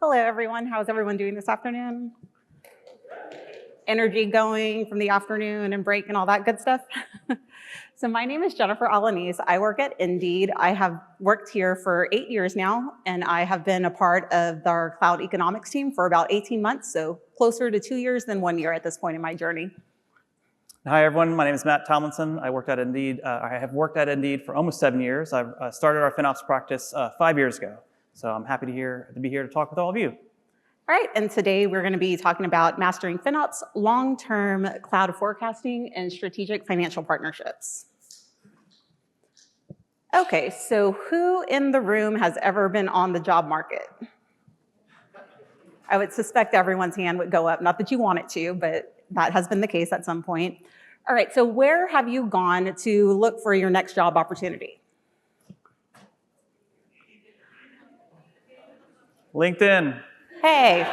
Hello, everyone. How's everyone doing this afternoon? Energy going from the afternoon and break and all that good stuff? So my name is Jennifer Alaniz. I work at Indeed. I have worked here for 8 years now, and I have been a part of our cloud economics team for about 18 months, so closer to 2 years than 1 year at this point in my journey. Hi, everyone. My name is Matt Tomlinson. I worked at Indeed. I have worked at Indeed for almost 7 years. I've started our FinOps practice 5 years ago. So I'm happy to be here to talk with all of you. All right, and today we're going to be talking about mastering FinOps, long-term cloud forecasting, and strategic financial partnerships. Okay, so who in the room has ever been on the job market? I would suspect everyone's hand would go up. Not that you want it to, but that has been the case at some point. All right, so where have you gone to look for your next job opportunity? LinkedIn. Hey.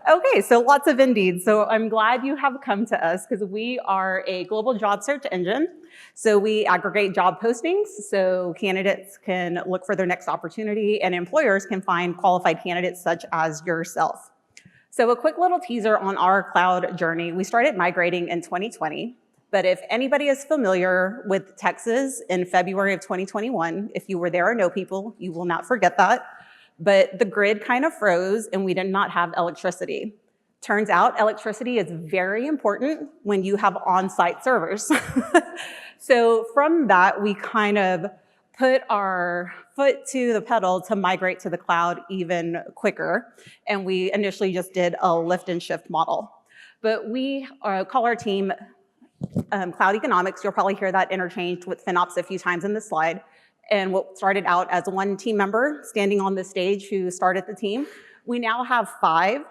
Okay, so lots of Indeed. So I'm glad you have come to us because we are a global job search engine. So we aggregate job postings so candidates can look for their next opportunity and employers can find qualified candidates such as yourself. So a quick little teaser on our cloud journey. We started migrating in 2020, but if anybody is familiar with Texas in February of 2021, if you were there or know people, you will not forget that. But the grid kind of froze and we did not have electricity. Turns out electricity is very important when you have on-site servers. So from that, we kind of put our foot to the pedal to migrate to the cloud even quicker. And we initially just did a lift and shift model. But we call our team Cloud Economics. You'll probably hear that interchanged with FinOps a few times in this slide. And what started out as one team member standing on the stage who started the team, we now have 5.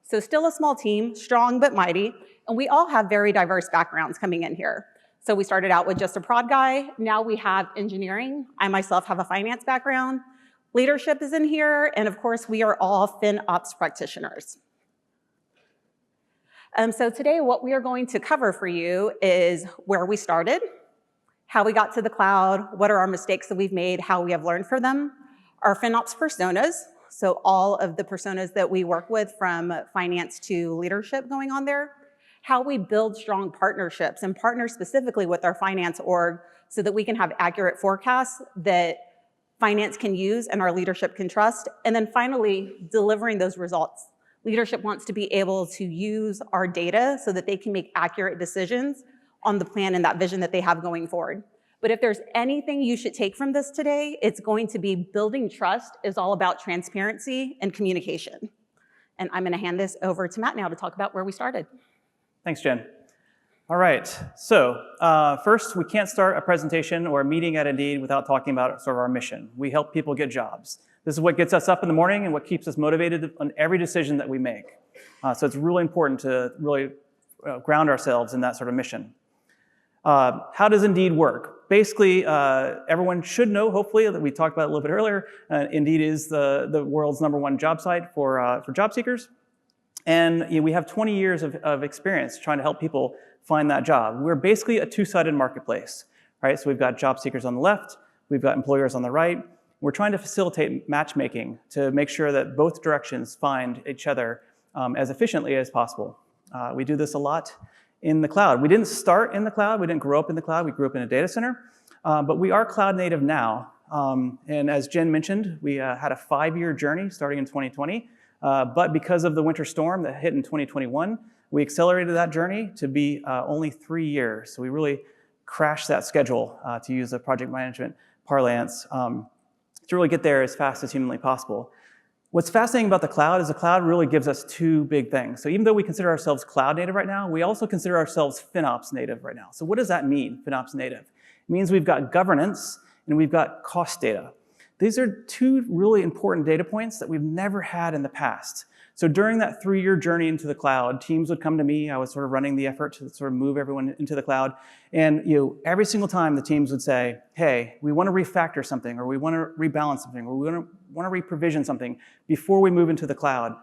So still a small team, strong but mighty. And we all have very diverse backgrounds coming in here. So we started out with just a prod guy. Now we have engineering. I myself have a finance background. Leadership is in here. And of course, we are all FinOps practitioners. So today, what we are going to cover for you is where we started, how we got to the cloud, what are our mistakes that we've made, how we have learned from them, our FinOps personas, so all of the personas that we work with from finance to leadership going on there, how we build strong partnerships and partner specifically with our finance org so that we can have accurate forecasts that finance can use and our leadership can trust, and then finally, delivering those results. Leadership wants to be able to use our data so that they can make accurate decisions on the plan and that vision that they have going forward. But if there's anything you should take from this today, it's going to be building trust is all about transparency and communication. And I'm gonna hand this over to Matt now to talk about where we started. Thanks, Jen. All right, so first, we can't start a presentation or a meeting at Indeed without talking about sort of our mission. We help people get jobs. This is what gets us up in the morning and what keeps us motivated on every decision that we make. So it's really important to really ground ourselves in that sort of mission. How does Indeed work? Basically, everyone should know, hopefully, that we talked about it a little bit earlier. Indeed is the world's #1 job site for job seekers. And we have 20 years of experience trying to help people find that job. We're basically a two-sided marketplace, right? So we've got job seekers on the left, we've got employers on the right. We're trying to facilitate matchmaking to make sure that both directions find each other as efficiently as possible. We do this a lot in the cloud. We didn't start in the cloud, we didn't grow up in the cloud, we grew up in a data center, but we are cloud native now. And as Jen mentioned, we had a 5-year journey starting in 2020, but because of the winter storm that hit in 2021, we accelerated that journey to be only 3 years. So we really crashed that schedule, to use a project management parlance, to really get there as fast as humanly possible. What's fascinating about the cloud is the cloud really gives us 2 big things. So even though we consider ourselves cloud native right now, we also consider ourselves FinOps native right now. So what does that mean, FinOps native? It means we've got governance and we've got cost data. These are 2 really important data points that we've never had in the past. So during that 3-year journey into the cloud, teams would come to me. I was sort of running the effort to sort of move everyone into the cloud. And every single time the teams would say, hey, we want to refactor something, or we want to rebalance something, or we want to reprovision something before we move into the cloud.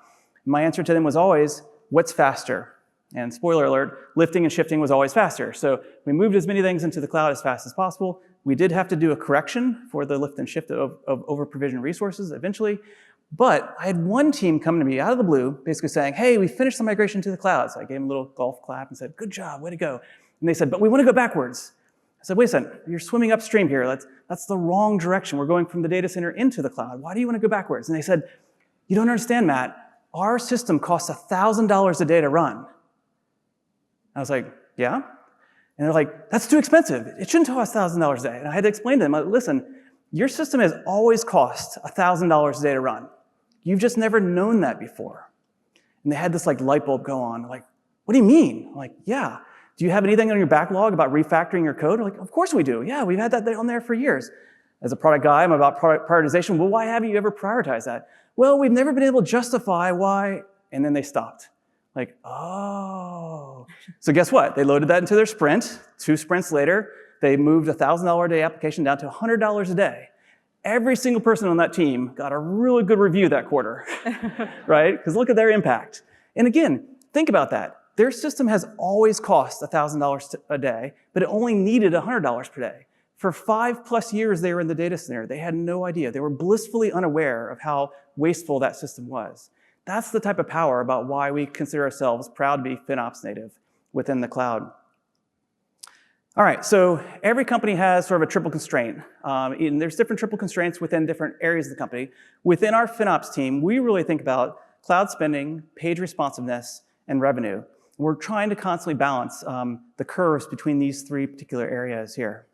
My answer to them was always, what's faster? And spoiler alert, lifting and shifting was always faster. So we moved as many things into the cloud as fast as possible. We did have to do a correction for the lift and shift of over-provisioned resources eventually, But I had one team come to me out of the blue, basically saying, hey, we finished the migration to the cloud. So I gave them a little golf clap and said, good job, way to go. And they said, but we want to go backwards. I said, wait a second, you're swimming upstream here. That's the wrong direction. We're going from the data center into the cloud. Why do you want to go backwards? And they said, you don't understand, Matt. Our system costs $1,000 a day to run. I was like, yeah? And they're like, that's too expensive. It shouldn't cost $1,000 a day. And I had to explain to them, listen, your system has always cost $1,000 a day to run. You've just never known that before. And they had this light bulb go on. Like, what do you mean? I'm like, yeah. Do you have anything on your backlog about refactoring your code? I'm like, of course we do. Yeah, we've had that on there for years. As a product guy, I'm about product prioritization. Well, why haven't you ever prioritized that? Well, we've never been able to justify why. And then they stopped. Like, oh. So guess what? They loaded that into their sprint. 2 sprints later, they moved a $1,000 a day application down to $100 a day. Every single person on that team got a really good review that quarter, right? Because look at their impact. And again, think about that. Their system has always cost $1,000 a day, but it only needed $100 per day. For 5+ years they were in the data center. They had no idea. They were blissfully unaware of how wasteful that system was. That's the type of power about why we consider ourselves proud to be FinOps native within the cloud. All right, so every company has sort of a triple constraint. And there's different triple constraints within different areas of the company. Within our FinOps team, we really think about cloud spending, page responsiveness, and revenue. We're trying to constantly balance the curves between these 3 particular areas here.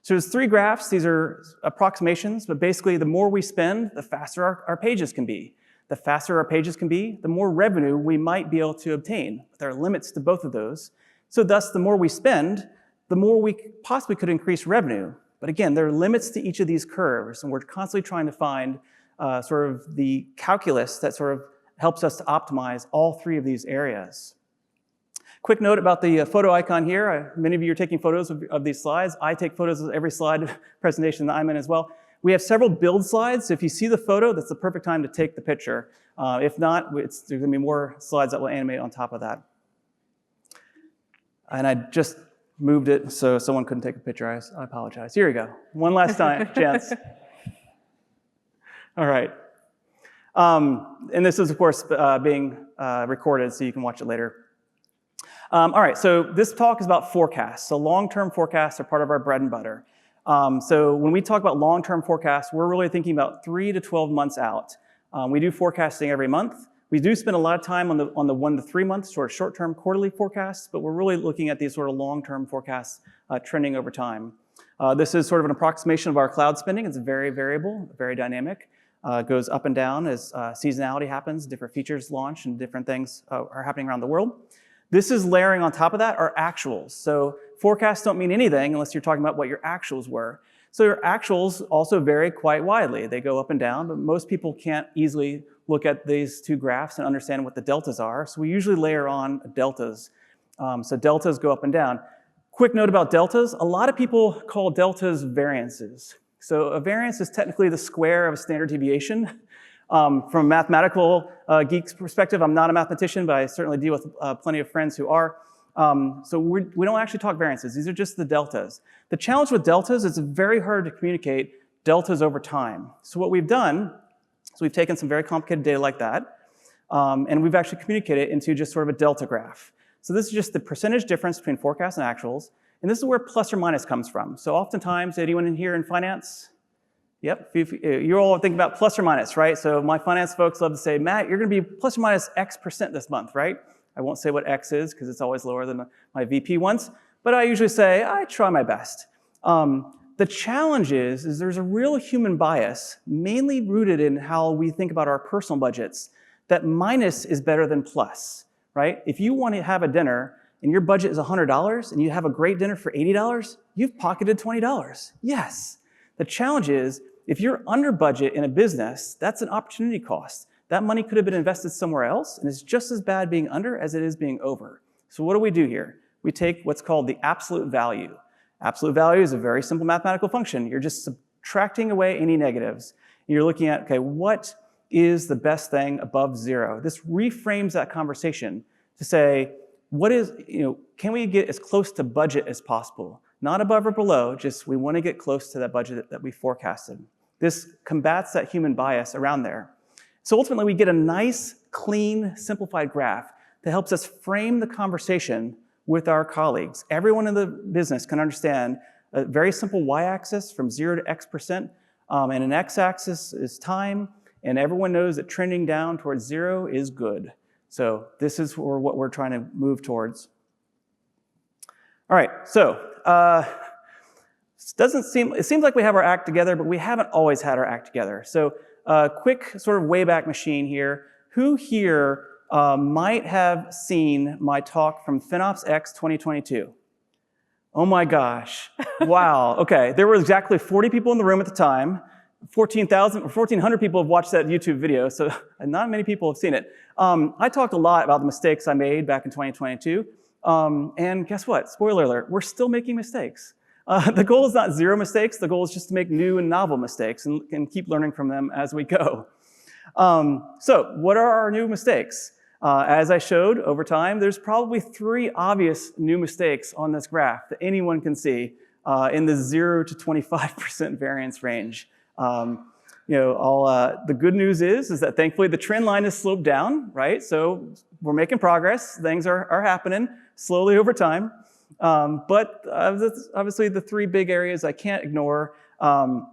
So there's 3 graphs. These are approximations, but basically the more we spend, the faster our pages can be. The faster our pages can be, the more revenue we might be able to obtain. There are limits to both of those. So thus, the more we spend, the more we possibly could increase revenue. But again, there are limits to each of these curves, and we're constantly trying to find sort of the calculus that sort of helps us to optimize all 3 of these areas. Quick note about the photo icon here. Many of you are taking photos of these slides. I take photos of every slide presentation that I'm in as well. We have several build slides, so if you see the photo, that's the perfect time to take the picture. If not, there's going to be more slides that will animate on top of that. And I just moved it so someone couldn't take a picture. I apologize. Here we go. One last time, chance. All right. And this is, of course, being recorded, so you can watch it later. All right, so this talk is about forecasts. So long-term forecasts are part of our bread and butter. So when we talk about long-term forecasts, we're really thinking about 3 to 12 months out. We do forecasting every month. We do spend a lot of time on the 1 to 3 months, sort of short-term quarterly forecasts, but we're really looking at these sort of long-term forecasts trending over time. This is sort of an approximation of our cloud spending. It's very variable, very dynamic. It goes up and down as seasonality happens, different features launch, and different things are happening around the world. This is layering on top of that our actuals. So forecasts don't mean anything unless you're talking about what your actuals were. So your actuals also vary quite widely. They go up and down, but most people can't easily look at these 2 graphs and understand what the deltas are. So we usually layer on deltas. So deltas go up and down. Quick note about deltas. A lot of people call deltas variances. So a variance is technically the square of a standard deviation. From a mathematical geek's perspective, I'm not a mathematician, but I certainly deal with plenty of friends who are. So we don't actually talk variances. These are just the deltas. The challenge with deltas is it's very hard to communicate deltas over time. So what we've done is we've taken some very complicated data like that, and we've actually communicated it into just sort of a delta graph. So this is just the percentage difference between forecasts and actuals, and this is where plus or minus comes from. So oftentimes, anyone in here in finance? Yep, you're all thinking about plus or minus, right? So my finance folks love to say, Matt, you're going to be plus or minus X% this month, right? I won't say what X is because it's always lower than my VP ones, but I usually say, I try my best. The challenge is there's a real human bias, mainly rooted in how we think about our personal budgets, that minus is better than plus, right? If you want to have a dinner and your budget is $100 and you have a great dinner for $80, you've pocketed $20. Yes. The challenge is, if you're under budget in a business, that's an opportunity cost. That money could have been invested somewhere else, and it's just as bad being under as it is being over. So what do we do here? We take what's called the absolute value. Absolute value is a very simple mathematical function. You're just subtracting away any negatives. And you're looking at, okay, what is the best thing above 0? This reframes that conversation to say, what is, can we get as close to budget as possible? Not above or below, just we want to get close to that budget that we forecasted. This combats that human bias around there. So ultimately, we get a nice, clean, simplified graph that helps us frame the conversation with our colleagues. Everyone in the business can understand a very simple y-axis from 0 to X%, and an x-axis is time, and everyone knows that trending down towards 0 is good. So this is what we're trying to move towards. All right, so it seems like we have our act together, but we haven't always had our act together. So quick sort of wayback machine here. Who here might have seen my talk from FinOps X 2022? Oh my gosh, wow, okay. There were exactly 40 people in the room at the time. 14,000 or 1,400 people have watched that YouTube video, so not many people have seen it. I talked a lot about the mistakes I made back in 2022, and guess what? Spoiler alert, we're still making mistakes. The goal is not 0 mistakes, the goal is just to make new and novel mistakes and keep learning from them as we go. So what are our new mistakes? As I showed over time, there's probably 3 obvious new mistakes on this graph that anyone can see in the 0 to 25% variance range. The good news is that thankfully the trend line is sloped down, right? So we're making progress. Things are happening slowly over time. But obviously the 3 big areas I can't ignore. In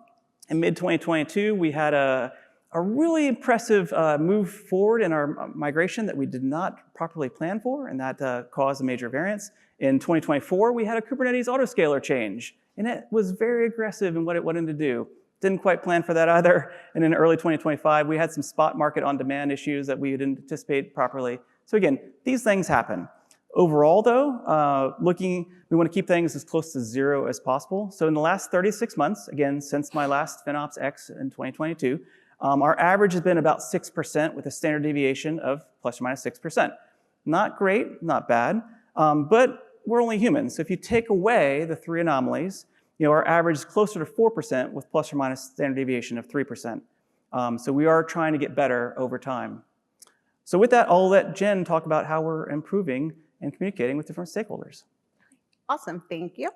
mid-2022, we had a really impressive move forward in our migration that we did not properly plan for, and that caused a major variance. In 2024, we had a Kubernetes autoscaler change, and it was very aggressive in what it wanted to do. Didn't quite plan for that either. And in early 2025, we had some spot market on demand issues that we didn't anticipate properly. So again, these things happen. Overall though, we want to keep things as close to 0 as possible. So in the last 36 months, again, since my last FinOps X in 2022, our average has been about 6% with a standard deviation of plus or minus 6%. Not great, not bad, but we're only humans. So if you take away the 3 anomalies, our average is closer to 4% with plus or minus standard deviation of 3%. So we are trying to get better over time. So with that, I'll let Jen talk about how we're improving and communicating with different stakeholders. Awesome, thank you.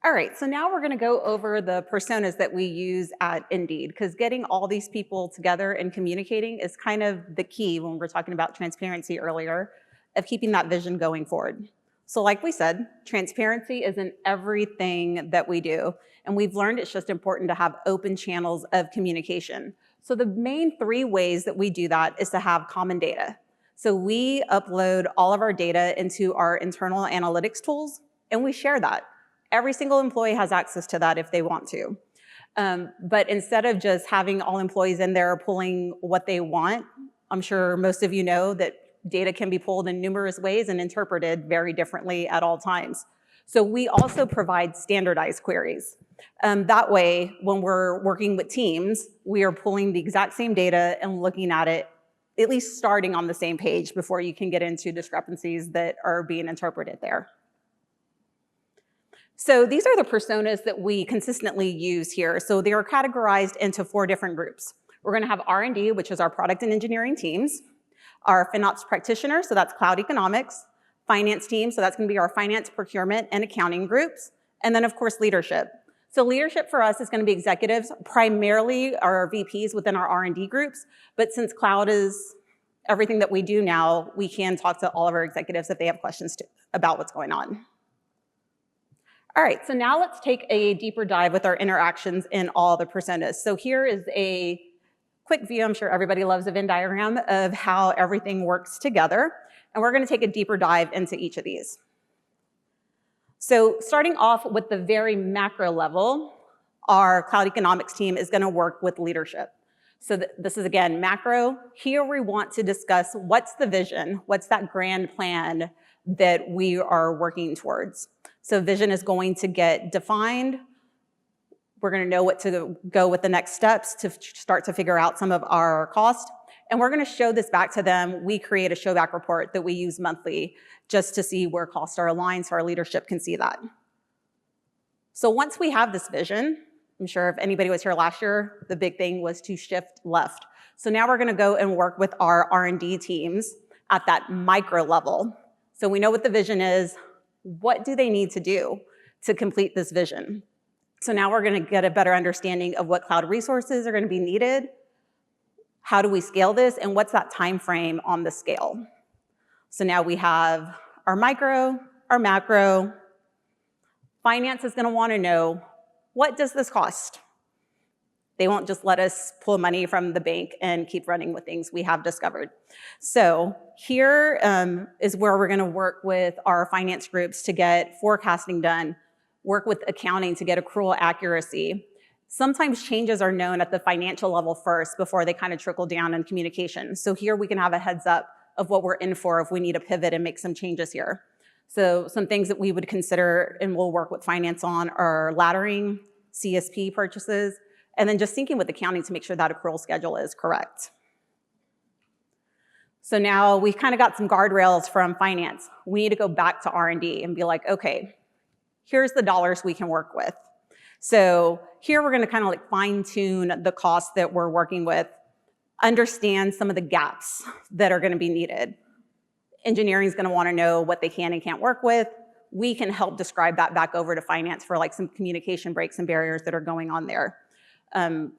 All right, so now we're gonna go over the personas that we use at Indeed, because getting all these people together and communicating is kind of the key when we're talking about transparency earlier, of keeping that vision going forward. So like we said, transparency is in everything that we do. And we've learned it's just important to have open channels of communication. So the main 3 ways that we do that is to have common data. So we upload all of our data into our internal analytics tools, and we share that. Every single employee has access to that if they want to. But instead of just having all employees in there pulling what they want, I'm sure most of you know that data can be pulled in numerous ways and interpreted very differently at all times. So we also provide standardized queries. That way, when we're working with teams, we are pulling the exact same data and looking at it, at least starting on the same page before you can get into discrepancies that are being interpreted there. So these are the personas that we consistently use here. So they are categorized into 4 different groups. We're gonna have R&D, which is our product and engineering teams, our FinOps practitioner, so that's cloud economics, finance team, so that's gonna be our finance, procurement, and accounting groups, and then of course leadership. So leadership for us is gonna be executives, primarily our VPs within our R&D groups, but since cloud is everything that we do now, we can talk to all of our executives if they have questions about what's going on. All right, so now let's take a deeper dive with our interactions in all the personas. So here is a quick view, I'm sure everybody loves a Venn diagram, of how everything works together. And we're gonna take a deeper dive into each of these. So starting off with the very macro level, our cloud economics team is gonna work with leadership. So this is, again, macro. Here we want to discuss what's the vision, what's that grand plan that we are working towards. So vision is going to get defined. We're gonna know what to go with the next steps to start to figure out some of our costs. And we're gonna show this back to them. We create a showback report that we use monthly just to see where costs are aligned so our leadership can see that. So once we have this vision, I'm sure if anybody was here last year, the big thing was to shift left. So now we're gonna go and work with our R&D teams at that micro level. So we know what the vision is. What do they need to do to complete this vision? So now we're gonna get a better understanding of what cloud resources are gonna be needed, How do we scale this, and what's that time frame on the scale? So now we have our micro, our macro. Finance is going to want to know, what does this cost? They won't just let us pull money from the bank and keep running with things, we have discovered. So here is where we're going to work with our finance groups to get forecasting done, work with accounting to get accrual accuracy. Sometimes changes are known at the financial level first before they kind of trickle down in communication. So here we can have a heads up of what we're in for if we need to pivot and make some changes here. So some things that we would consider and we'll work with finance on are laddering, CSP purchases, and then just syncing with accounting to make sure that accrual schedule is correct. So now we've kind of got some guardrails from finance. We need to go back to R&D and be like, okay, here's the dollars we can work with. So here we're gonna kind of like fine tune the costs that we're working with, understand some of the gaps that are gonna be needed. Engineering is gonna wanna know what they can and can't work with. We can help describe that back over to finance for like some communication breaks and barriers that are going on there.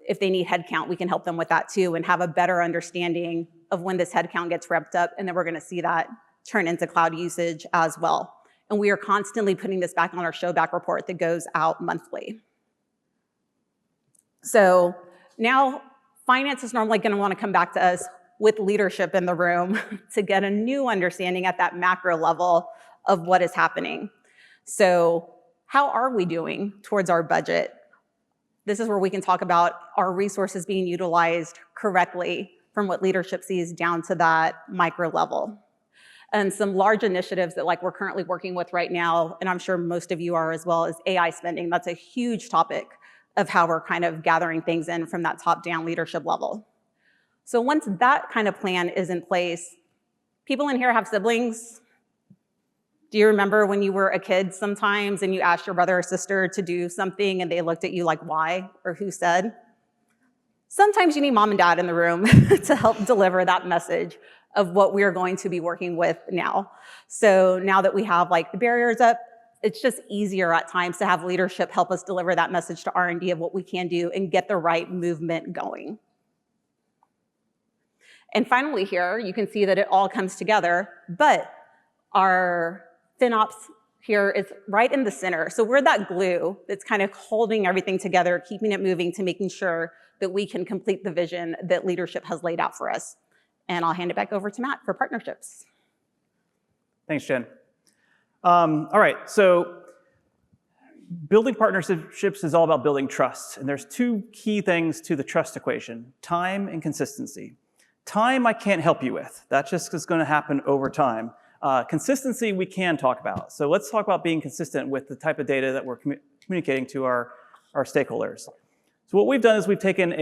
If they need headcount, we can help them with that too and have a better understanding of when this headcount gets revved up, and then we're gonna see that turn into cloud usage as well. And we are constantly putting this back on our showback report that goes out monthly. So now finance is normally gonna wanna come back to us with leadership in the room to get a new understanding at that macro level of what is happening. So how are we doing towards our budget? This is where we can talk about our resources being utilized correctly from what leadership sees down to that micro level. And some large initiatives that like we're currently working with right now, and I'm sure most of you are as well, is AI spending. That's a huge topic of how we're kind of gathering things in from that top-down leadership level. So once that kind of plan is in place, people in here have siblings. Do you remember when you were a kid sometimes and you asked your brother or sister to do something and they looked at you like, why, or who said? Sometimes you need mom and dad in the room to help deliver that message of what we're going to be working with now. So now that we have like the barriers up, it's just easier at times to have leadership help us deliver that message to R&D of what we can do and get the right movement going. And finally here, you can see that it all comes together, but our FinOps here is right in the center. So we're that glue that's kind of holding everything together, keeping it moving to making sure that we can complete the vision that leadership has laid out for us. And I'll hand it back over to Matt for partnerships. Thanks, Jen. All right, so building partnerships is all about building trust. And there's two key things to the trust equation: time and consistency. Time I can't help you with. That just is going to happen over time. Consistency we can talk about. So let's talk about being consistent with the type of data that we're communicating to our stakeholders. So what we've done is we've taken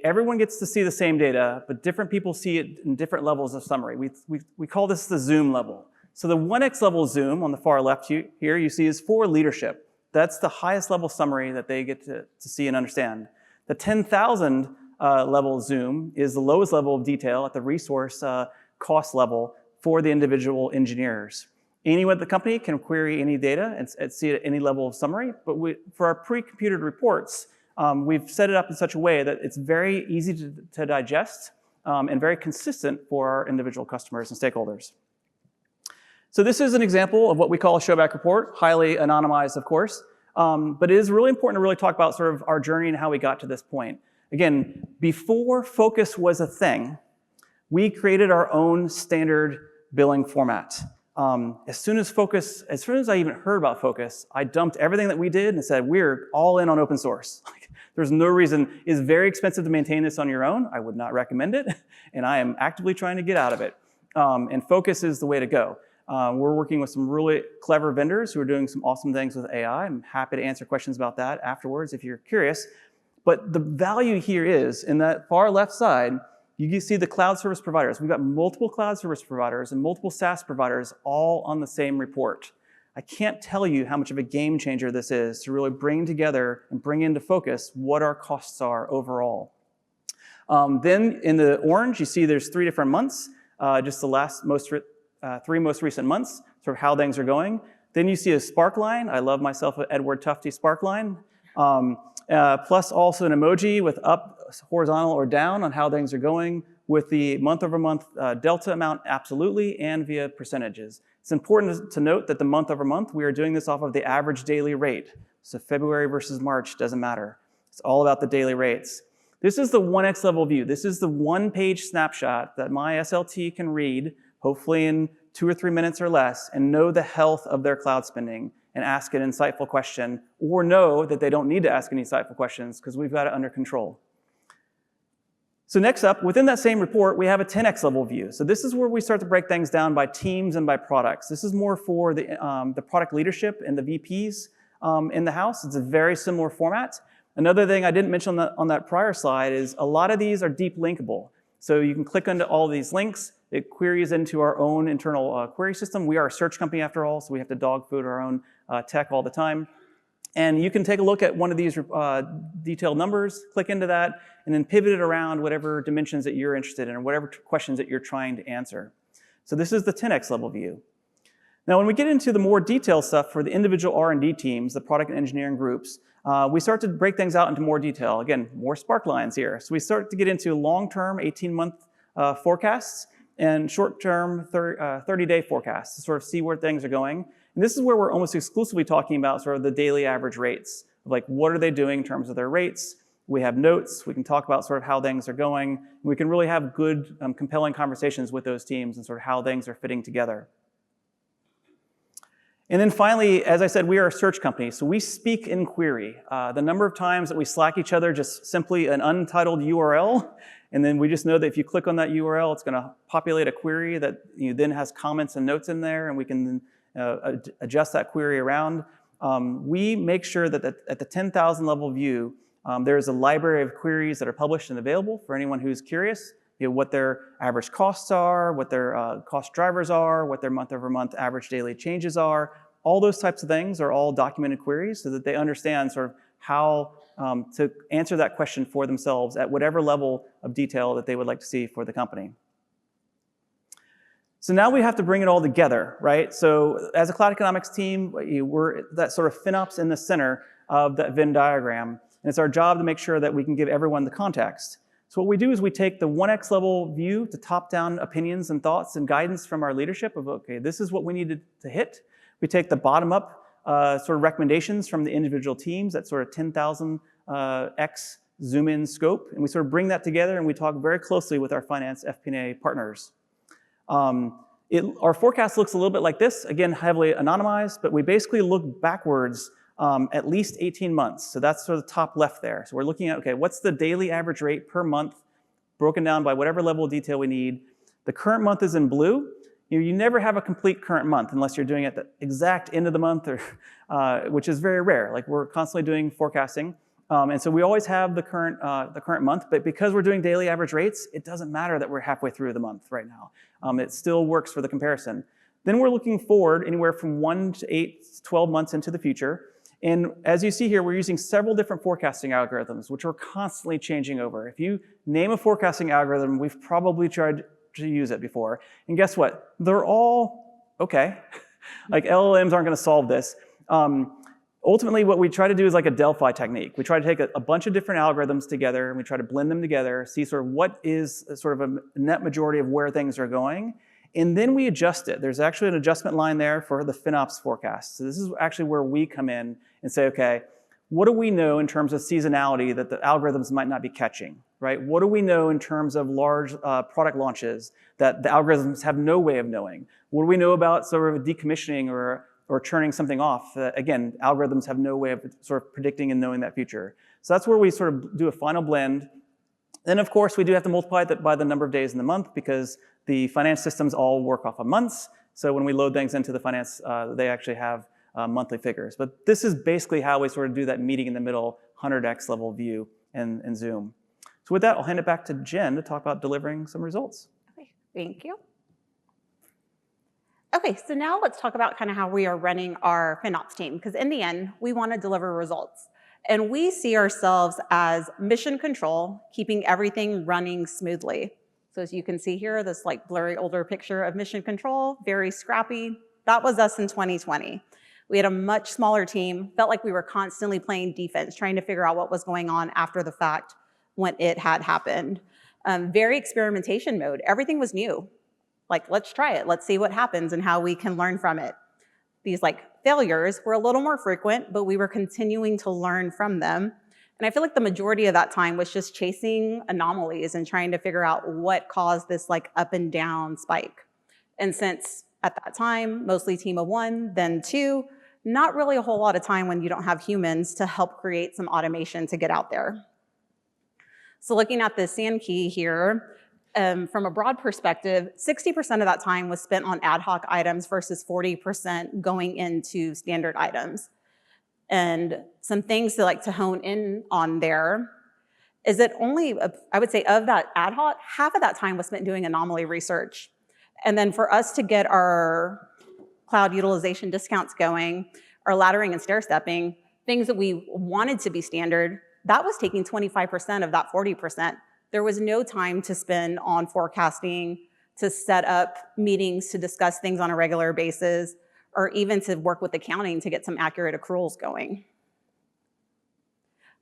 everyone gets to see the same data, but different people see it in different levels of summary. We call this the zoom level. So the 1x level zoom on the far left here you see is for leadership. That's the highest level summary that they get to see and understand. The 10,000 level zoom is the lowest level of detail at the resource cost level for the individual engineers. Anyone at the company can query any data and see it at any level of summary, but for our pre-computed reports, we've set it up in such a way that it's very easy to digest and very consistent for our individual customers and stakeholders. So this is an example of what we call a showback report, highly anonymized, of course, but it is really important to really talk about sort of our journey and how we got to this point. Again, before Focus was a thing, we created our own standard billing format. As soon as I even heard about Focus, I dumped everything that we did and said, we're all in on open source. There's no reason. It's very expensive to maintain this on your own. I would not recommend it, and I am actively trying to get out of it. And Focus is the way to go. We're working with some really clever vendors who are doing some awesome things with AI. I'm happy to answer questions about that afterwards if you're curious. But the value here is, in that far left side, you can see the cloud service providers. We've got multiple cloud service providers and multiple SaaS providers all on the same report. I can't tell you how much of a game changer this is to really bring together and bring into focus what our costs are overall. Then in the orange, you see there's 3 different months, just the three most recent months, sort of how things are going. Then you see a spark line. I love myself an Edward Tufte spark line. Plus also an emoji with up, horizontal, or down on how things are going. with the month-over-month delta amount, absolutely, and via percentages. It's important to note that the month-over-month, we are doing this off of the average daily rate. So February versus March doesn't matter. It's all about the daily rates. This is the 1x level view. This is the one-page snapshot that my SLT can read, hopefully in 2 or 3 minutes or less, and know the health of their cloud spending and ask an insightful question, or know that they don't need to ask any insightful questions because we've got it under control. So next up, within that same report, we have a 10x level view. So this is where we start to break things down by teams and by products. This is more for the product leadership and the VPs in the house. It's a very similar format. Another thing I didn't mention on that prior slide is a lot of these are deep linkable. So you can click onto all of these links. It queries into our own internal query system. We are a search company after all, so we have to dog food our own tech all the time. And you can take a look at one of these detailed numbers, click into that, and then pivot it around whatever dimensions that you're interested in or whatever questions that you're trying to answer. So this is the 10x level view. Now, when we get into the more detailed stuff for the individual R&D teams, the product and engineering groups, we start to break things out into more detail. Again, more spark lines here. So we start to get into long-term 18-month forecasts and short-term 30-day forecasts to sort of see where things are going. And this is where we're almost exclusively talking about sort of the daily average rates, like what are they doing in terms of their rates. We have notes. We can talk about sort of how things are going. We can really have good, compelling conversations with those teams and sort of how things are fitting together. And then finally, as I said, we are a search company, so we speak in query. The number of times that we Slack each other just simply an untitled URL, and then we just know that if you click on that URL, it's going to populate a query that then has comments and notes in there, and we can adjust that query around. We make sure that at the 10,000 level view, there's a library of queries that are published and available for anyone who's curious. What their average costs are, what their cost drivers are, what their month-over-month average daily changes are. All those types of things are all documented queries so that they understand sort of how to answer that question for themselves at whatever level of detail that they would like to see for the company. So now we have to bring it all together, right? So as a cloud economics team, we're that sort of FinOps in the center of that Venn diagram. And it's our job to make sure that we can give everyone the context. So what we do is we take the 1x level view to top-down opinions and thoughts and guidance from our leadership of, okay, this is what we need to hit. We take the bottom-up sort of recommendations from the individual teams, that sort of 10,000x zoom-in scope, and we sort of bring that together and we talk very closely with our finance FP&A partners. Our forecast looks a little bit like this, again, heavily anonymized, but we basically look backwards at least 18 months. So that's sort of the top left there. So we're looking at, okay, what's the daily average rate per month broken down by whatever level of detail we need. The current month is in blue. You never have a complete current month unless you're doing it at the exact end of the month, or, which is very rare. Like we're constantly doing forecasting. And so we always have the current month, but because we're doing daily average rates, it doesn't matter that we're halfway through the month right now. It still works for the comparison. Then we're looking forward anywhere from 1 to 8, 12 months into the future. And as you see here, we're using several different forecasting algorithms, which are constantly changing over. If you name a forecasting algorithm, we've probably tried to use it before. And guess what? They're all okay. Like LLMs aren't going to solve this. Ultimately, what we try to do is like a Delphi technique. We try to take a bunch of different algorithms together, and we try to blend them together, see sort of what is sort of a net majority of where things are going. And then we adjust it. There's actually an adjustment line there for the FinOps forecast. So this is actually where we come in and say, okay, what do we know in terms of seasonality that the algorithms might not be catching, right? What do we know in terms of large product launches that the algorithms have no way of knowing? What do we know about sort of decommissioning or turning something off? Again, algorithms have no way of sort of predicting and knowing that future. So that's where we sort of do a final blend. Then, of course, we do have to multiply that by the number of days in the month because the finance systems all work off of months. So when we load things into the finance, they actually have monthly figures. But this is basically how we sort of do that meeting in the middle, 100x level view in Zoom. So with that, I'll hand it back to Jen to talk about delivering some results. Okay, thank you. Okay, so now let's talk about kind of how we are running our FinOps team, because in the end, we want to deliver results. And we see ourselves as mission control, keeping everything running smoothly. So as you can see here, this like blurry older picture of mission control, very scrappy. That was us in 2020. We had a much smaller team, felt like we were constantly playing defense, trying to figure out what was going on after the fact when it had happened. Very experimentation mode. Everything was new. Like, let's try it. Let's see what happens and how we can learn from it. These failures were a little more frequent, but we were continuing to learn from them. And I feel like the majority of that time was just chasing anomalies and trying to figure out what caused this up and down spike. And since at that time, mostly team of one, then two, not really a whole lot of time when you don't have humans to help create some automation to get out there. So looking at the sand key here, from a broad perspective, 60% of that time was spent on ad hoc items versus 40% going into standard items. And some things to hone in on there is that only, I would say, of that ad hoc, half of that time was spent doing anomaly research. And then for us to get our cloud utilization discounts going, our laddering and stair-stepping, things that we wanted to be standard, that was taking 25% of that 40%. There was no time to spend on forecasting, to set up meetings to discuss things on a regular basis, or even to work with accounting to get some accurate accruals going.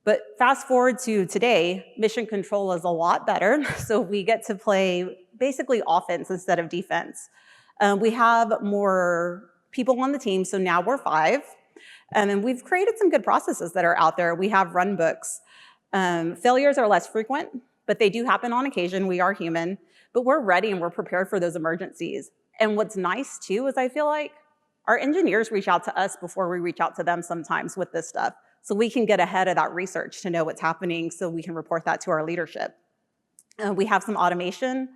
But fast forward to today, mission control is a lot better, so we get to play basically offense instead of defense. We have more people on the team, so now we're 5. And we've created some good processes that are out there. We have run books. Failures are less frequent, but they do happen on occasion. We are human, but we're ready and we're prepared for those emergencies. And what's nice too is I feel like our engineers reach out to us before we reach out to them sometimes with this stuff. So we can get ahead of that research to know what's happening so we can report that to our leadership. We have some automation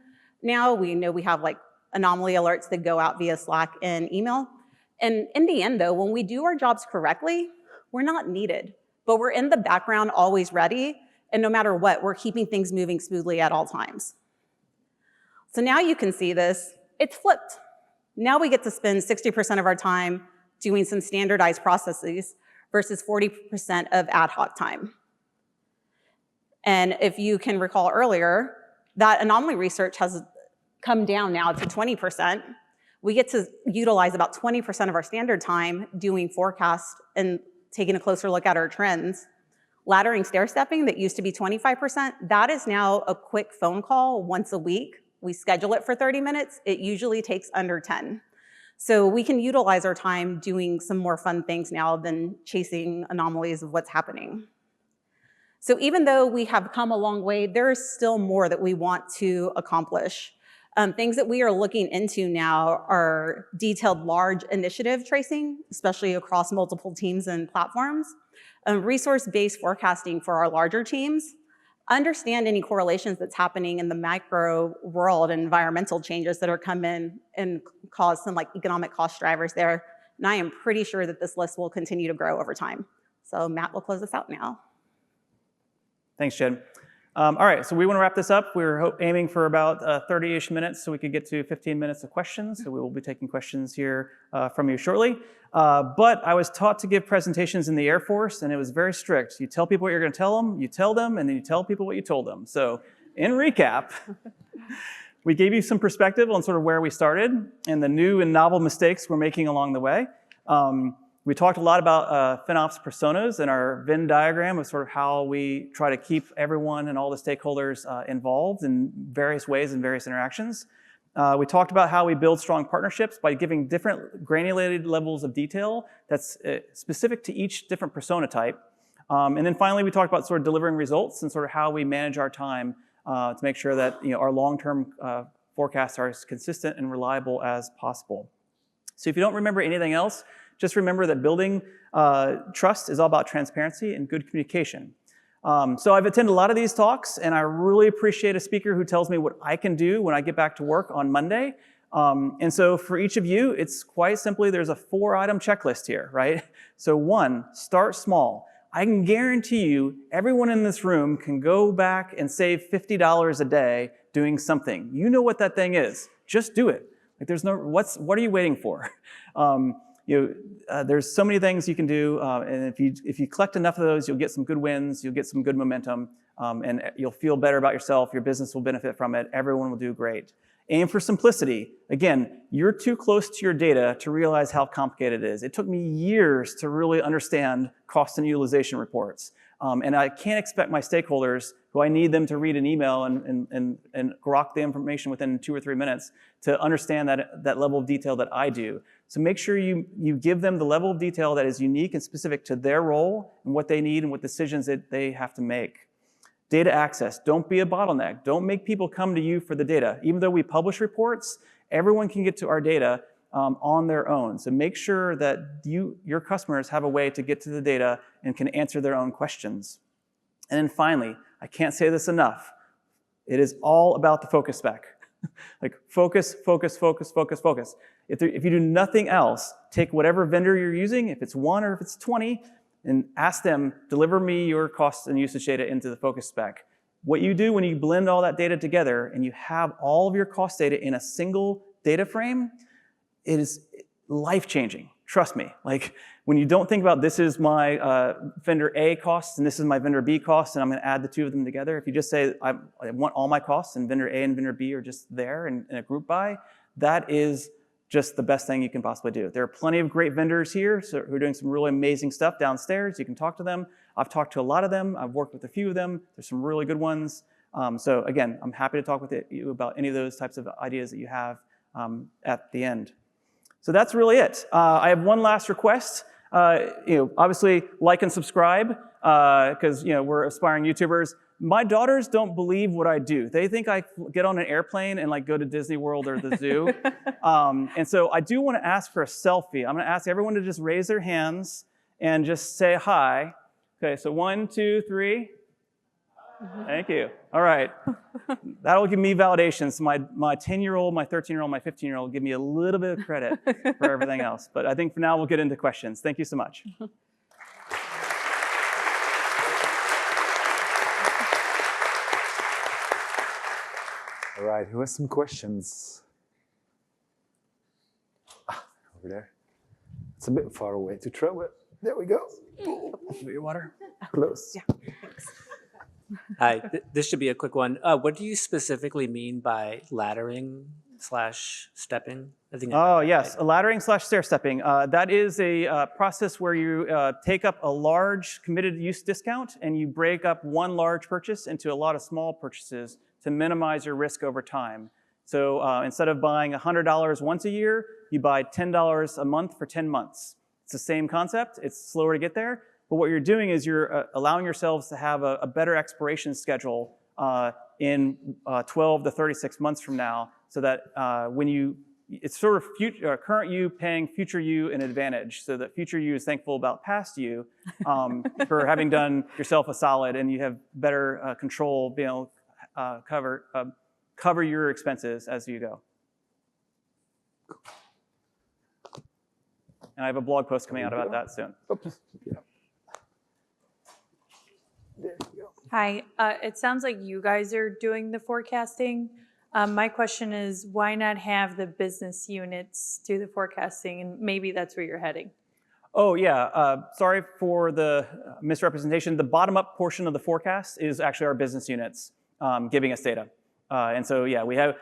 now. We know we have anomaly alerts that go out via Slack and email. And in the end though, when we do our jobs correctly, we're not needed, but we're in the background always ready. And no matter what, we're keeping things moving smoothly at all times. So now you can see this, it's flipped. Now we get to spend 60% of our time doing some standardized processes versus 40% of ad hoc time. And if you can recall earlier, that anomaly research has come down now to 20%. We get to utilize about 20% of our standard time doing forecasts and taking a closer look at our trends. Laddering stair-stepping that used to be 25%, that is now a quick phone call once a week. We schedule it for 30 minutes. It usually takes under 10. So we can utilize our time doing some more fun things now than chasing anomalies of what's happening. So even though we have come a long way, there is still more that we want to accomplish. Things that we are looking into now are detailed large initiative tracing, especially across multiple teams and platforms, resource-based forecasting for our larger teams, understand any correlations that's happening in the macro world and environmental changes that are coming and cause some economic cost drivers there. And I am pretty sure that this list will continue to grow over time. So Matt will close us out now. Thanks, Jen. All right, so we want to wrap this up. We're aiming for about 30-ish minutes so we could get to 15 minutes of questions. So we will be taking questions here from you shortly. But I was taught to give presentations in the Air Force, and it was very strict. You tell people what you're going to tell them, you tell them, and then you tell people what you told them. So in recap, we gave you some perspective on sort of where we started and the new and novel mistakes we're making along the way. We talked a lot about FinOps personas and our Venn diagram of sort of how we try to keep everyone and all the stakeholders involved in various ways and various interactions. We talked about how we build strong partnerships by giving different granulated levels of detail that's specific to each different persona type. And then finally, we talked about sort of delivering results and sort of how we manage our time to make sure that our long-term forecasts are as consistent and reliable as possible. So if you don't remember anything else, just remember that building trust is all about transparency and good communication. So I've attended a lot of these talks, and I really appreciate a speaker who tells me what I can do when I get back to work on Monday. And so for each of you, it's quite simply, there's a 4-item checklist here, right? So 1, start small. I can guarantee you everyone in this room can go back and save $50 a day doing something. You know what that thing is. Just do it. There's no, what are you waiting for? There's so many things you can do, and if you collect enough of those, you'll get some good wins, you'll get some good momentum, and you'll feel better about yourself, your business will benefit from it, everyone will do great. Aim for simplicity. Again, you're too close to your data to realize how complicated it is. It took me years to really understand cost and utilization reports. And I can't expect my stakeholders, who I need them to read an email and grok the information within 2 or 3 minutes, to understand that level of detail that I do. So make sure you give them the level of detail that is unique and specific to their role and what they need and what decisions that they have to make. Data access, don't be a bottleneck. Don't make people come to you for the data. Even though we publish reports, everyone can get to our data on their own. So make sure that your customers have a way to get to the data and can answer their own questions. And then finally, I can't say this enough, it is all about the focus spec. Like focus, focus, focus, focus, focus. If you do nothing else, take whatever vendor you're using, if it's 1 or if it's 20, and ask them, deliver me your cost and usage data into the focus spec. What you do when you blend all that data together and you have all of your cost data in a single data frame, it is life-changing. Trust me. Like when you don't think about this is my vendor A costs and this is my vendor B costs and I'm going to add the 2 of them together. If you just say I want all my costs and vendor A and vendor B are just there in a group buy, that is just the best thing you can possibly do. There are plenty of great vendors here who are doing some really amazing stuff downstairs. You can talk to them. I've talked to a lot of them. I've worked with a few of them. There's some really good ones. So again, I'm happy to talk with you about any of those types of ideas that you have at the end. So that's really it. I have one last request. Obviously, like and subscribe because we're aspiring YouTubers. My daughters don't believe what I do. They think I get on an airplane and like go to Disney World or the zoo. And so I do want to ask for a selfie. I'm going to ask everyone to just raise their hands and just say hi. Okay, so 1, 2, 3. Thank you. All right. That'll give me validation. So my 10-year-old, my 13-year-old, my 15-year-old give me a little bit of credit for everything else. But I think for now we'll get into questions. Thank you so much. All right, who has some questions? Over there. It's a bit far away to throw it. There we go. Your water? Close. Yeah, thanks. Hi, this should be a quick one. What do you specifically mean by laddering/stepping? Oh, yes, laddering/stair stepping. That is a process where you take up a large committed use discount and you break up one large purchase into a lot of small purchases to minimize your risk over time. So instead of buying $100 once a year, you buy $10 a month for 10 months. It's the same concept. It's slower to get there. But what you're doing is you're allowing yourselves to have a better expiration schedule in 12 to 36 months from now so that it's sort of current you paying future you an advantage so that future you is thankful about past you for having done yourself a solid and you have better control, being able to cover your expenses as you go. And I have a blog post coming out about that soon. Oops. Yeah. There you go. Hi, it sounds like you guys are doing the forecasting. My question is, why not have the business units do the forecasting? And maybe that's where you're heading. Oh, yeah. Sorry for the misrepresentation. The bottom-up portion of the forecast is actually our business units giving us data. And so, yeah, we have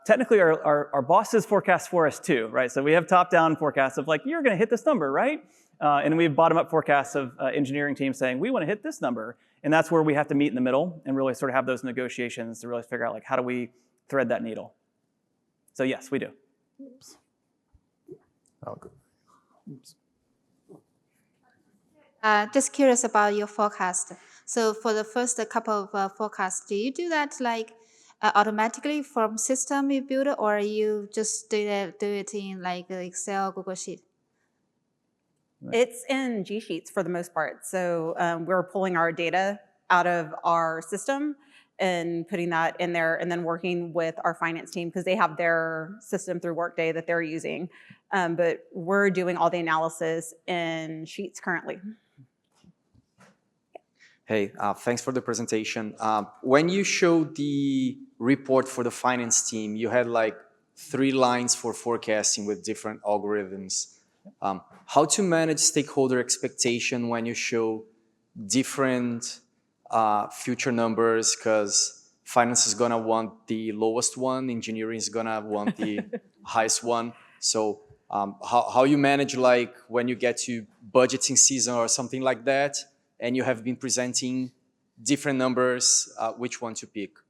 technically our bosses forecast for us too, right? So we have top-down forecasts of like, you're going to hit this number, right? And we have bottom-up forecasts of engineering teams saying, we want to hit this number. And that's where we have to meet in the middle and really sort of have those negotiations to really figure out like, how do we thread that needle? So yes, we do. Oops. Oh, good. Oops. Just curious about your forecast. So for the first couple of forecasts, do you do that like automatically from system you build, or you just do it in like Excel, Google Sheet? It's in G Sheets for the most part. So we're pulling our data out of our system and putting that in there and then working with our finance team because they have their system through Workday that they're using. But we're doing all the analysis in Sheets currently. Hey, thanks for the presentation. When you showed the report for the finance team, you had like 3 lines for forecasting with different algorithms. How to manage stakeholder expectation when you show different future numbers, because finance is gonna want the lowest one, engineering is gonna want the highest one. So how you manage like when you get to budgeting season or something like that and you have been presenting different numbers, which one to pick? Do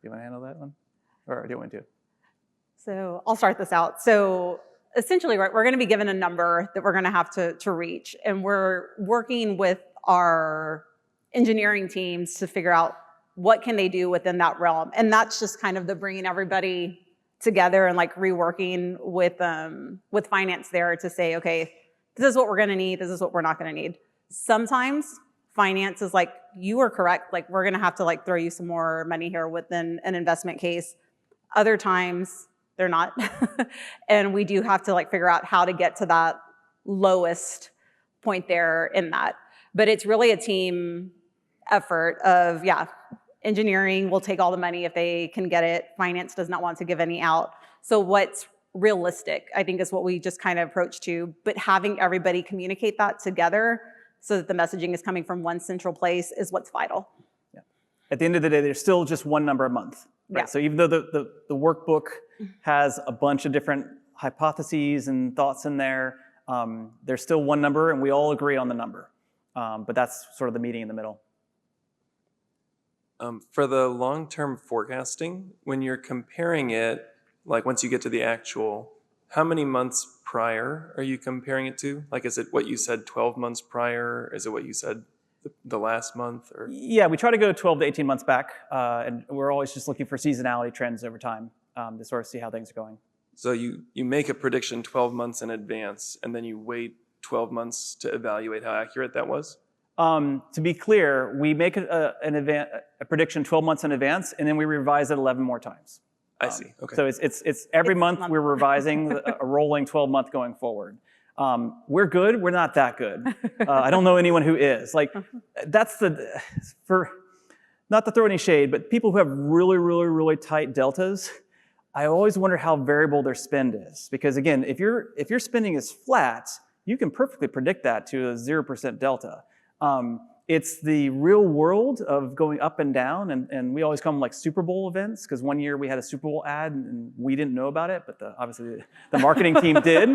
you want to handle that one? Or do you want me to? So I'll start this out. So essentially, right, we're going to be given a number that we're going to have to reach. And we're working with our engineering teams to figure out what can they do within that realm. And that's just kind of the bringing everybody together and like reworking with finance there to say, okay, this is what we're going to need. This is what we're not going to need. Sometimes finance is like, you are correct. Like, we're going to have to like throw you some more money here within an investment case. Other times they're not. And we do have to like figure out how to get to that lowest point there in that. But it's really a team effort of, yeah, engineering will take all the money if they can get it. Finance does not want to give any out. So what's realistic, I think, is what we just kind of approach to, but having everybody communicate that together so that the messaging is coming from one central place is what's vital. Yeah. At the end of the day, there's still just one number a month. Right? Yeah. So even though the workbook has a bunch of different hypotheses and thoughts in there, there's still one number, and we all agree on the number. But that's sort of the meeting in the middle. For the long-term forecasting, when you're comparing it, like once you get to the actual, how many months prior are you comparing it to? Like, is it what you said 12 months prior? Is it what you said the last month? Or? Yeah, we try to go 12 to 18 months back, and we're always just looking for seasonality trends over time to sort of see how things are going. So you make a prediction 12 months in advance, and then you wait 12 months to evaluate how accurate that was? To be clear, we make a prediction 12 months in advance, and then we revise it 11 more times. I see. Okay. So it's every month we're revising a rolling 12-month going forward. We're good. We're not that good. I don't know anyone who is. Like, that's not to throw any shade, but people who have really, really, really tight deltas, I always wonder how variable their spend is. Because again, if your spending is flat, you can perfectly predict that to a 0% delta. It's the real world of going up and down, and we always call them like Super Bowl events, because one year we had a Super Bowl ad and we didn't know about it, but obviously the marketing team did.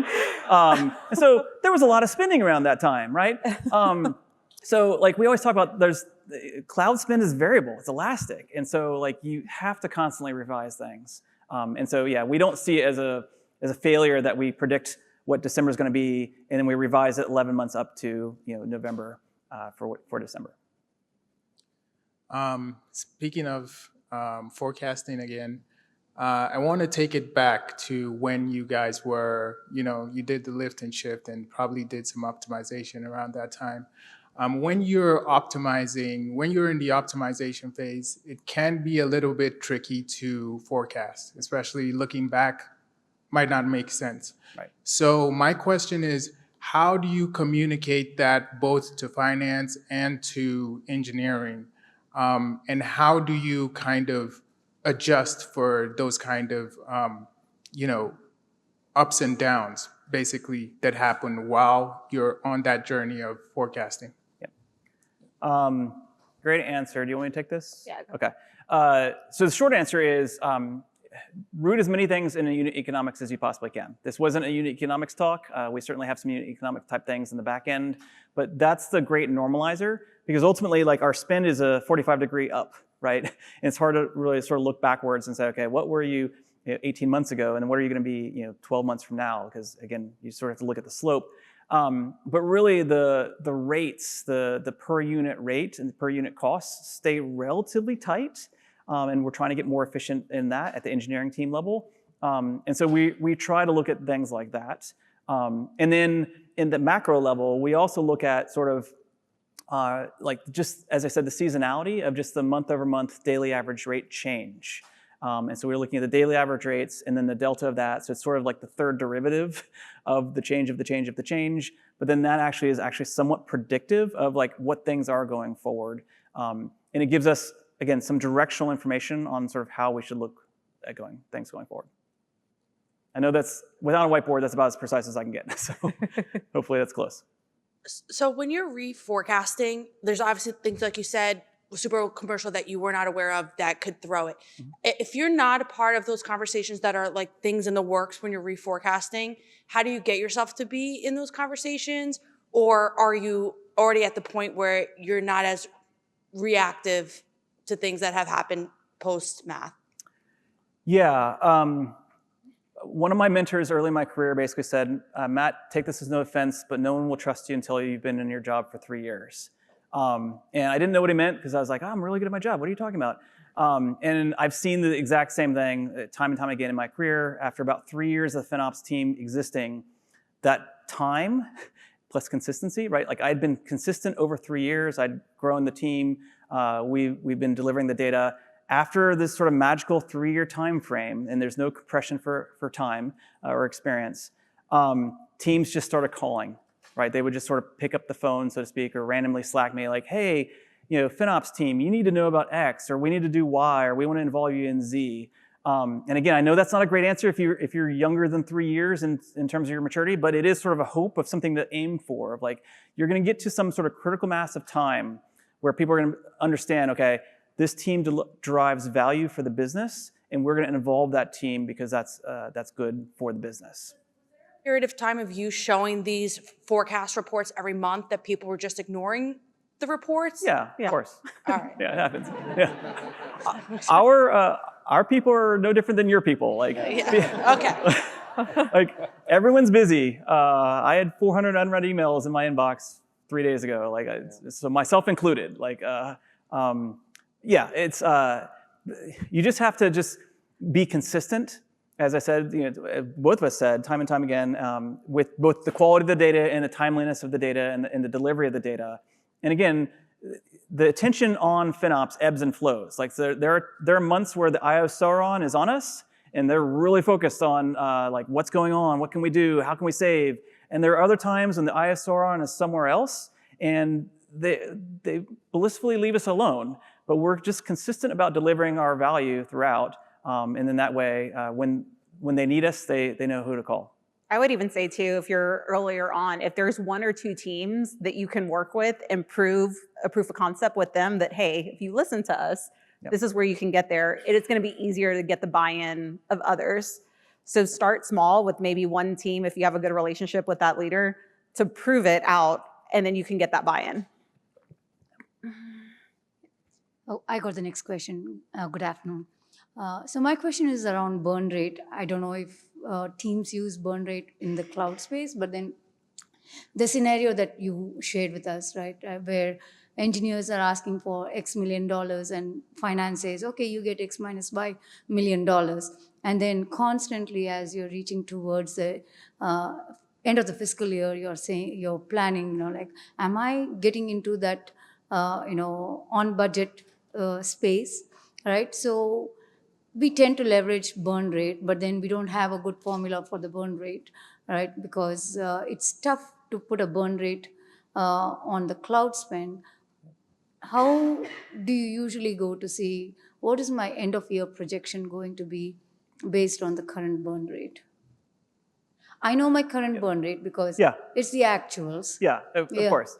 And so there was a lot of spending around that time, right? So like we always talk about, cloud spend is variable, it's elastic, and so like you have to constantly revise things. And so yeah, we don't see it as a failure that we predict what December is going to be, and then we revise it 11 months up to November. For December. Speaking of forecasting again, I want to take it back to when you guys were, you did the lift and shift and probably did some optimization around that time. When you're optimizing, when you're in the optimization phase, it can be a little bit tricky to forecast, especially looking back, might not make sense. Right. So my question is, how do you communicate that both to finance and to engineering? And how do you kind of adjust for those kind of, ups and downs, basically, that happen while you're on that journey of forecasting? Yeah. Great answer. Do you want me to take this? Yeah. Okay. So the short answer is, root as many things in a unit economics as you possibly can. This wasn't a unit economics talk. We certainly have some unit economic type things in the back end, but that's the great normalizer, because ultimately, like, our spend is a 45-degree up, right? And it's hard to really sort of look backwards and say, okay, what were you 18 months ago, and what are you going to be 12 months from now? Because again, you sort of have to look at the slope. But really, the rates, the per unit rate and the per unit costs stay relatively tight. And we're trying to get more efficient in that at the engineering team level. And so we try to look at things like that. And then in the macro level, we also look at sort of like, just as I said, the seasonality of just the month over month daily average rate change. And so we're looking at the daily average rates and then the delta of that. So it's sort of like the third derivative of the change of the change of the change. But then that actually is somewhat predictive of like what things are going forward. And it gives us, again, some directional information on sort of how we should look at things going forward. I know that's, without a whiteboard, that's about as precise as I can get. So hopefully that's close. So when you're reforecasting, there's obviously things, like you said, super commercial that you were not aware of that could throw it. Mm-hmm. If you're not a part of those conversations that are like things in the works when you're reforecasting, how do you get yourself to be in those conversations? Or are you already at the point where you're not as reactive to things that have happened post-math? Yeah. One of my mentors early in my career basically said, Matt, take this as no offense, but no one will trust you until you've been in your job for 3 years. And I didn't know what he meant because I was like, oh, I'm really good at my job. What are you talking about? And I've seen the exact same thing time and time again in my career. After about 3 years of the FinOps team existing, that time plus consistency, right? Like I'd been consistent over 3 years. I'd grown the team. We've been delivering the data. After this sort of magical 3-year time frame, and there's no compression for time or experience, teams just started calling, right? They would just sort of pick up the phone, so to speak, or randomly Slack me like, hey, FinOps team, you need to know about X, or we need to do Y, or we want to involve you in Z. And again, I know that's not a great answer if you're younger than 3 years in terms of your maturity, but it is sort of a hope of something to aim for, of like, you're going to get to some sort of critical mass of time where people are going to understand, okay, this team derives value for the business, and we're going to involve that team because that's good for the business. Period of time of you showing these forecast reports every month that people were just ignoring the reports? Yeah, of course. All right. Yeah, it happens. Yeah. Our people are no different than your people. Like, Okay. like everyone's busy. I had 400 unread emails in my inbox 3 days ago. Like, so myself included. Like, yeah, it's you just have to just be consistent. As I said, both of us said time and time again, with both the quality of the data and the timeliness of the data and the delivery of the data. And again, the attention on FinOps ebbs and flows. Like there are months where the eye of Sauron is on us, and they're really focused on like what's going on, what can we do, how can we save. And there are other times when the eye of Sauron is somewhere else, and they blissfully leave us alone. But we're just consistent about delivering our value throughout. And in that way, when they need us, they know who to call. I would even say too, if you're earlier on, if there's 1 or 2 teams that you can work with and prove a proof of concept with them that, hey, if you listen to us, this is where you can get there. It's going to be easier to get the buy-in of others. So start small with maybe 1 team if you have a good relationship with that leader to prove it out, and then you can get that buy-in. Oh, I got the next question. Good afternoon. So my question is around burn rate. I don't know if teams use burn rate in the cloud space, but then the scenario that you shared with us, right, where engineers are asking for X million dollars and finance says, okay, you get X minus Y $1 million. And then constantly as you're reaching towards the end of the fiscal year, you're planning, like, am I getting into that, on budget space, right? So we tend to leverage burn rate, but then we don't have a good formula for the burn rate, right? Because it's tough to put a burn rate on the cloud spend. How do you usually go to see what is my end of year projection going to be based on the current burn rate? I know my current burn rate because it's the actuals. Yeah, of course.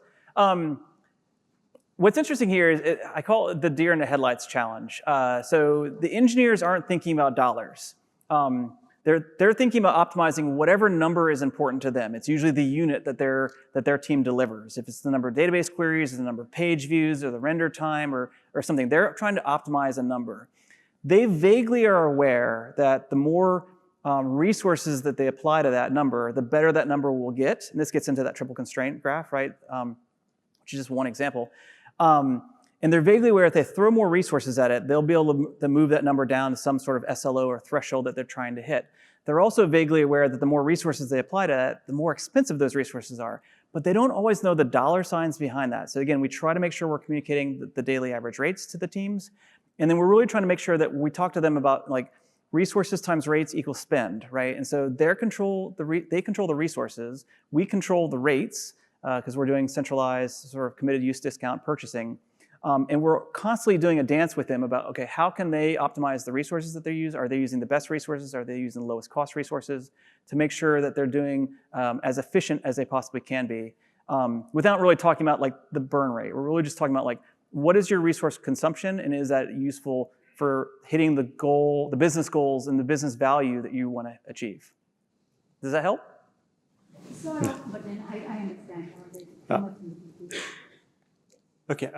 What's interesting here is I call it the deer in the headlights challenge. So the engineers aren't thinking about dollars. They're thinking about optimizing whatever number is important to them. It's usually the unit that their team delivers. If it's the number of database queries, or the number of page views, or the render time, or something, they're trying to optimize a number. They vaguely are aware that the more resources that they apply to that number, the better that number will get. And this gets into that triple constraint graph, right? Which is just one example. And they're vaguely aware if they throw more resources at it, they'll be able to move that number down to some sort of SLO or threshold that they're trying to hit. They're also vaguely aware that the more resources they apply to that, the more expensive those resources are. But they don't always know the dollar signs behind that. So again, we try to make sure we're communicating the daily average rates to the teams. And then we're really trying to make sure that we talk to them about like resources times rates equals spend, right? And so they control the resources, we control the rates, because we're doing centralized sort of committed use discount purchasing. And we're constantly doing a dance with them about, okay, how can they optimize the resources that they use? Are they using the best resources? Are they using the lowest cost resources? To make sure that they're doing as efficient as they possibly can be, without really talking about like the burn rate. We're really just talking about like, what is your resource consumption, and is that useful for hitting the goal, the business goals and the business value that you want to achieve? Does that help? Sort of, but then I understand. Okay,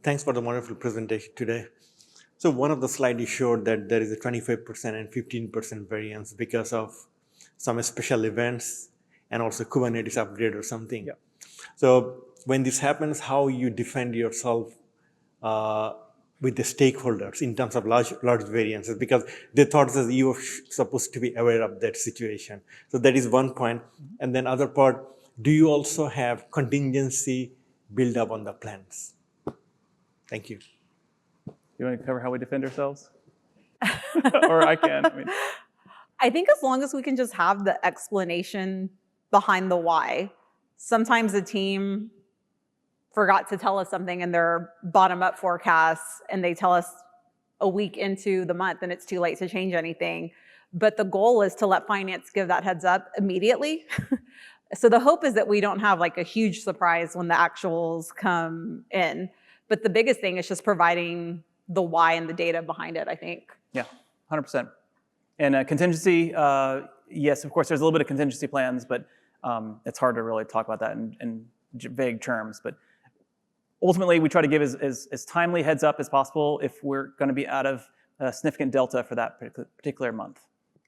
thanks for the wonderful presentation today. So one of the slides you showed that there is a 25% and 15% variance because of some special events and also Kubernetes upgrade or something. Yeah. So when this happens, how you defend yourself with the stakeholders in terms of large variances, because they thought that you were supposed to be aware of that situation. So that is one point. And then other part, do you also have contingency build up on the plans? Thank you. You want to cover how we defend ourselves? Or I can. I mean, I think as long as we can just have the explanation behind the why. Sometimes the team forgot to tell us something in their bottom-up forecasts, and they tell us a week into the month, and it's too late to change anything. But the goal is to let finance give that heads up immediately. So the hope is that we don't have like a huge surprise when the actuals come in. But the biggest thing is just providing the why and the data behind it, I think. yeah, 100%. And contingency, yes, of course, there's a little bit of contingency plans, but it's hard to really talk about that in vague terms. But ultimately, we try to give as timely heads up as possible if we're going to be out of a significant delta for that particular month.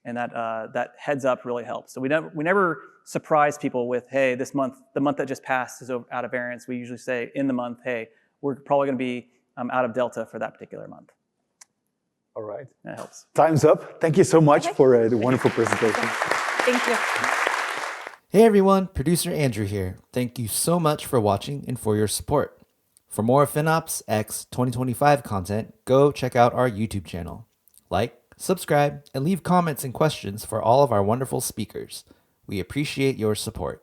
And that heads up really helps. So we never surprise people with, hey, this month, the month that just passed is out of variance. We usually say in the month, hey, we're probably going to be out of delta for that particular month. All right. That helps. Time's up. Thank you so much for the wonderful presentation. Thank you. Hey everyone, producer Andrew here. Thank you so much for watching and for your support. For more FinOps X 2025 content, go check out our YouTube channel. Like, subscribe, and leave comments and questions for all of our wonderful speakers. We appreciate your support.